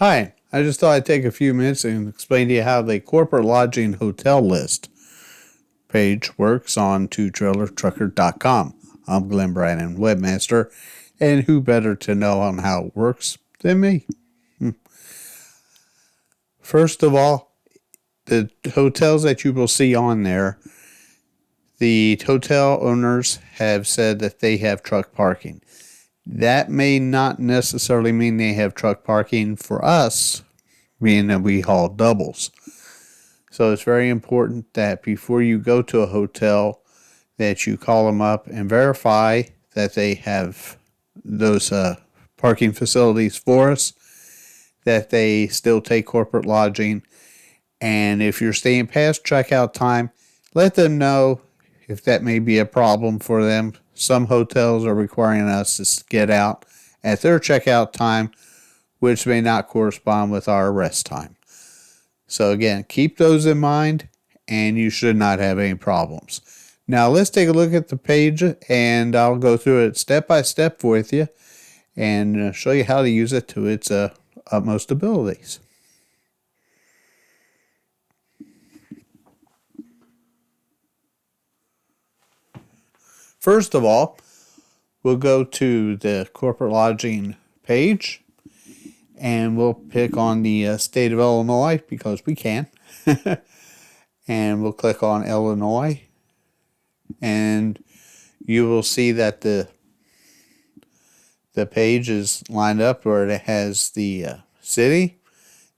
Hi, I just thought I'd take a few minutes and explain to you how the corporate lodging hotel list page works on twotrailertrucker.com. I'm Glenn Brannon, webmaster, and who better to know on how it works than me? First of all, the hotels that you will see on there, the hotel owners have said that they have truck parking. That may not necessarily mean they have truck parking for us, being that we haul doubles. So it's very important that before you go to a hotel that you call them up and verify that they have those parking facilities for us, that they still take corporate lodging. And if you're staying past checkout time, let them know if that may be a problem for them. Some hotels are requiring us to get out at their checkout time, which may not correspond with our rest time. So again, keep those in mind and you should not have any problems. Now let's take a look at the page and I'll go through it step by step with you and show you how to use it to its utmost abilities. First of all, we'll go to the corporate lodging page and we'll pick on the state of Illinois because we can. And we'll click on Illinois and you will see that the page is lined up where it has the city,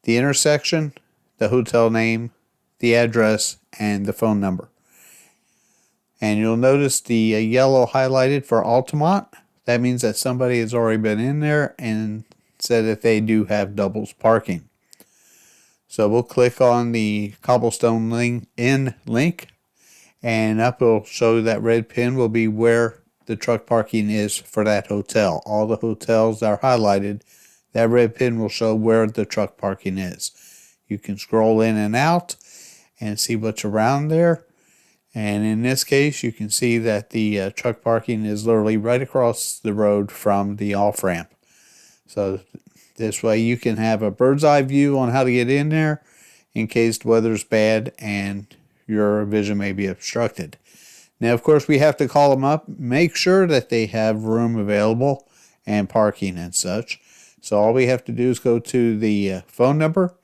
the intersection, the hotel name, the address, and the phone number. And you'll notice the yellow highlighted for Altamont. That means that somebody has already been in there and said that they do have doubles parking. So we'll click on the cobblestone link and up will show that red pin will be where the truck parking is for that hotel. All the hotels that are highlighted, that red pin will show where the truck parking is. You can scroll in and out and see what's around there. And in this case, you can see that the truck parking is literally right across the road from the off-ramp. So this way you can have a bird's eye view on how to get in there in case the weather's bad and your vision may be obstructed. Now, of course, we have to call them up, make sure that they have room available and parking and such. So all we have to do is go to the phone number,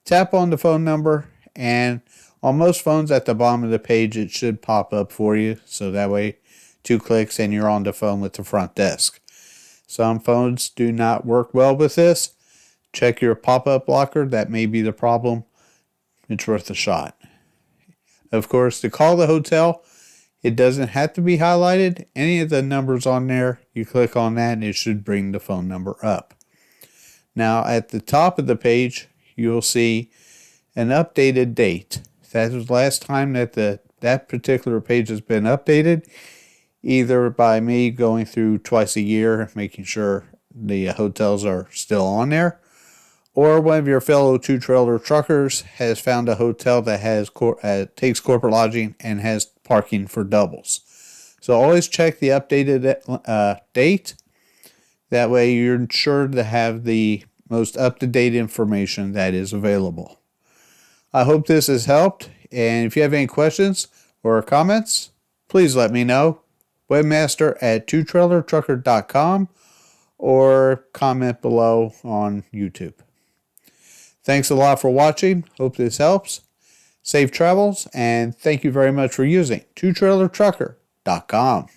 tap on the phone number, and on most phones at the bottom of the page, it should pop up for you. So that way, 2 clicks and you're on the phone with the front desk. Some phones do not work well with this. Check your pop-up blocker. That may be the problem. It's worth a shot. Of course, to call the hotel, it doesn't have to be highlighted. Any of the numbers on there, you click on that and it should bring the phone number up. Now, at the top of the page, you'll see an updated date. That was the last time that that particular page has been updated, either by me going through twice a year, making sure the hotels are still on there, or one of your fellow two-trailer truckers has found a hotel that has takes corporate lodging and has parking for doubles. So always check the updated date. That way you're sure to have the most up-to-date information that is available. I hope this has helped, and if you have any questions or comments, please let me know. Webmaster at twotrailertrucker.com or comment below on YouTube. Thanks a lot for watching. Hope this helps. Safe travels, and thank you very much for using twotrailertrucker.com.